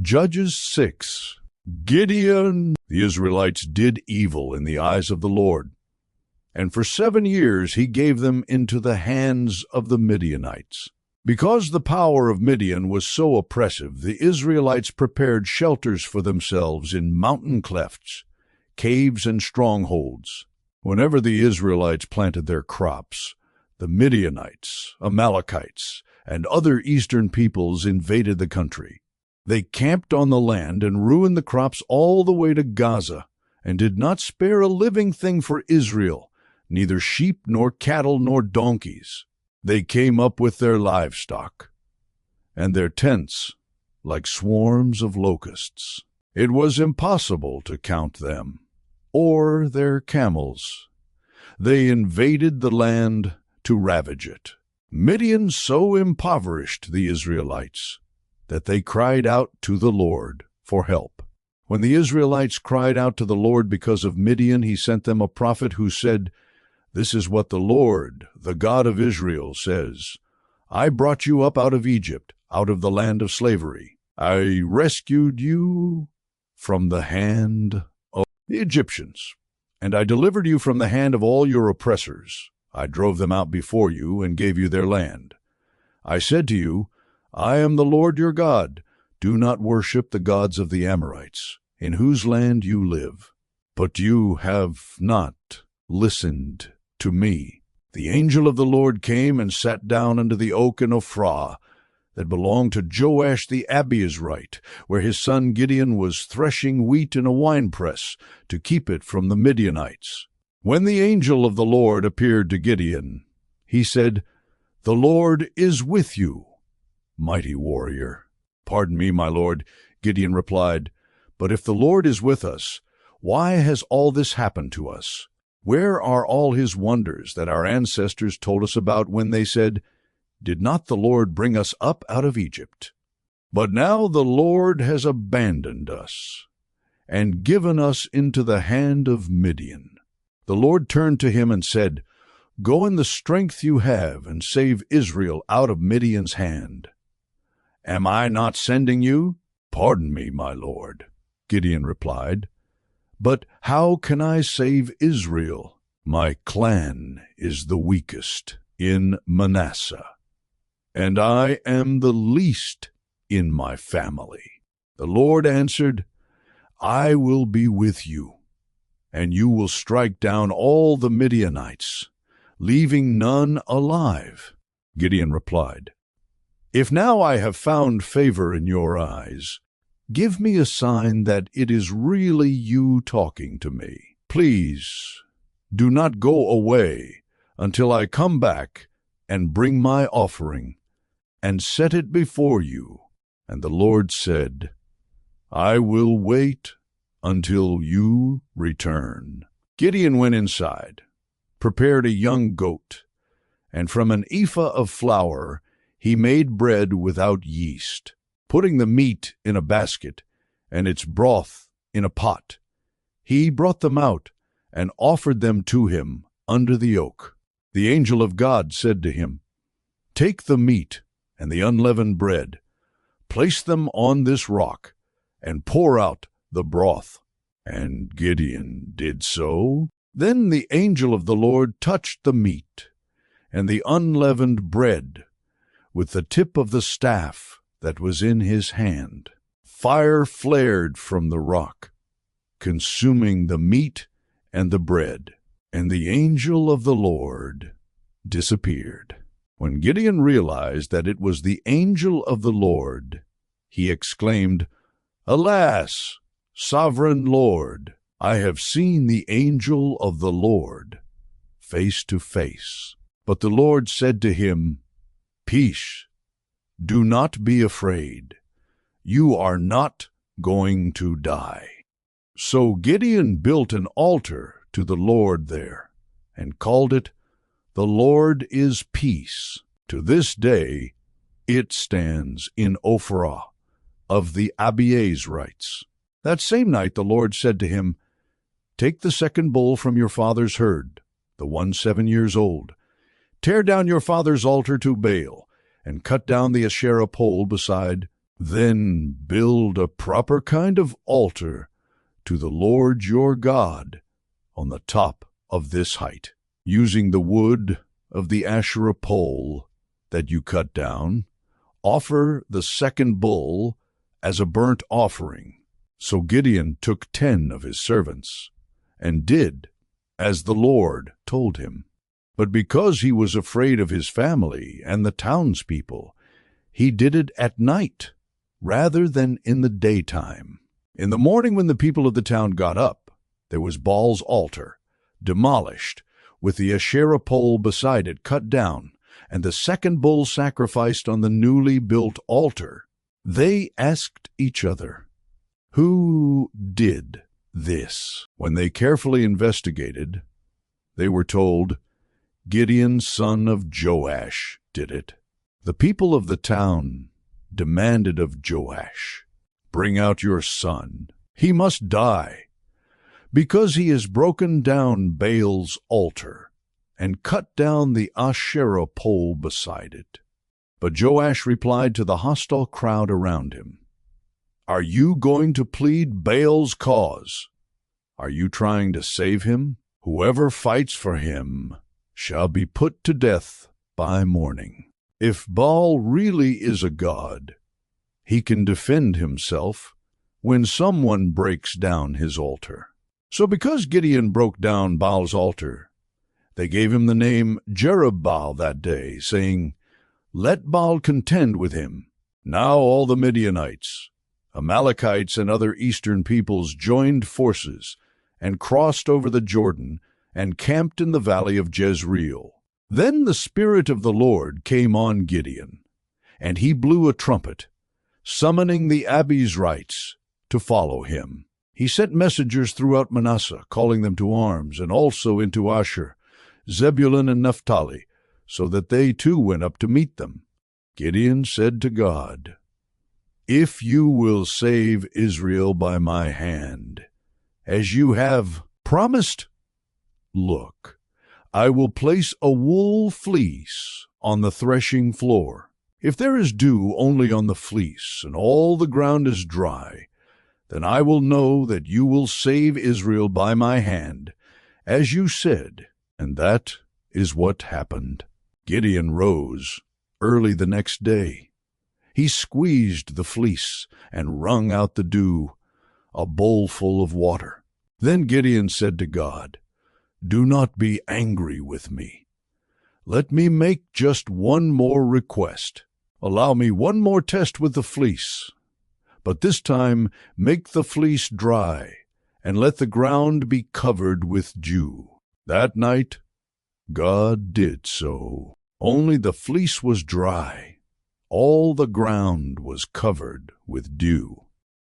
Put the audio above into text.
Judges 6. Gideon. The Israelites did evil in the eyes of the Lord, and for 7 years he gave them into the hands of the Midianites. Because the power of Midian was so oppressive, the Israelites prepared shelters for themselves in mountain clefts, caves, and strongholds. Whenever the Israelites planted their crops, the Midianites, Amalekites, and other eastern peoples invaded the country. They camped on the land and ruined the crops all the way to Gaza, and did not spare a living thing for Israel, neither sheep nor cattle nor donkeys. They came up with their livestock, and their tents like swarms of locusts. It was impossible to count them, or their camels. They invaded the land to ravage it. Midian so impoverished the Israelites that they cried out to the Lord for help. When the Israelites cried out to the Lord because of Midian, he sent them a prophet who said, "This is what the Lord, the God of Israel, says. I brought you up out of Egypt, out of the land of slavery. I rescued you from the hand of the Egyptians, and I delivered you from the hand of all your oppressors. I drove them out before you and gave you their land. I said to you, I am the Lord your God. Do not worship the gods of the Amorites, in whose land you live. But you have not listened to me." The angel of the Lord came and sat down under the oak in Ophrah that belonged to Joash the Abiezrite, where his son Gideon was threshing wheat in a winepress to keep it from the Midianites. When the angel of the Lord appeared to Gideon, he said, "The Lord is with you, mighty warrior." "Pardon me, my lord," Gideon replied, "but if the Lord is with us, why has all this happened to us? Where are all his wonders that our ancestors told us about when they said, 'Did not the Lord bring us up out of Egypt?' But now the Lord has abandoned us and given us into the hand of Midian." The Lord turned to him and said, "Go in the strength you have and save Israel out of Midian's hand. Am I not sending you?" "Pardon me, my lord," Gideon replied, "but how can I save Israel? My clan is the weakest in Manasseh, and I am the least in my family." The Lord answered, "I will be with you, and you will strike down all the Midianites, leaving none alive." Gideon replied, "If now I have found favor in your eyes, give me a sign that it is really you talking to me. Please do not go away until I come back and bring my offering and set it before you." And the Lord said, "I will wait until you return." Gideon went inside, prepared a young goat, and from an ephah of flour he made bread without yeast. Putting the meat in a basket and its broth in a pot, he brought them out and offered them to him under the oak. The angel of God said to him, "Take the meat and the unleavened bread, place them on this rock, and pour out the broth." And Gideon did so. Then the angel of the Lord touched the meat and the unleavened bread with the tip of the staff that was in his hand. Fire flared from the rock, consuming the meat and the bread, and the angel of the Lord disappeared. When Gideon realized that it was the angel of the Lord, he exclaimed, "Alas, sovereign Lord, I have seen the angel of the Lord face to face." But the Lord said to him, "Peace, do not be afraid. You are not going to die." So Gideon built an altar to the Lord there, and called it, "The Lord is Peace." To this day it stands in Ophrah of the Abiezrites. That same night the Lord said to him, "Take the second bull from your father's herd, the one 7 years old. Tear down your father's altar to Baal, and cut down the Asherah pole beside Then build a proper kind of altar to the Lord your God on the top of this height, using the wood of the Asherah pole that you cut down. Offer the second bull as a burnt offering." So Gideon took 10 of his servants and did as the Lord told him. But because he was afraid of his family and the townspeople, he did it at night rather than in the daytime. In the morning, when the people of the town got up, there was Baal's altar, demolished, with the Asherah pole beside it cut down, and the second bull sacrificed on the newly built altar. They asked each other, "Who did this?" When they carefully investigated, they were told, "Gideon, son of Joash, did it." The people of the town demanded of Joash, "Bring out your son. He must die, because he has broken down Baal's altar and cut down the Asherah pole beside it." But Joash replied to the hostile crowd around him, "Are you going to plead Baal's cause? Are you trying to save him? Whoever fights for him shall be put to death by morning. If Baal really is a god, he can defend himself when someone breaks down his altar." So because Gideon broke down Baal's altar, they gave him the name Jerubbaal that day, saying, "Let Baal contend with him." Now all the Midianites, Amalekites, and other eastern peoples joined forces and crossed over the Jordan and camped in the valley of Jezreel. Then the Spirit of the Lord came on Gideon, and he blew a trumpet, summoning the Abizrites to follow him. He sent messengers throughout Manasseh, calling them to arms, and also into Asher, Zebulun, and Naphtali, so that they too went up to meet them. Gideon said to God, "If you will save Israel by my hand, as you have promised, look, I will place a wool fleece on the threshing floor. If there is dew only on the fleece, and all the ground is dry, then I will know that you will save Israel by my hand, as you said." And that is what happened. Gideon rose early the next day. He squeezed the fleece and wrung out the dew, a bowlful of water. Then Gideon said to God, "Do not be angry with me. Let me make just one more request. Allow me one more test with the fleece. But this time make the fleece dry, and let the ground be covered with dew." That night God did so. Only the fleece was dry. All the ground was covered with dew.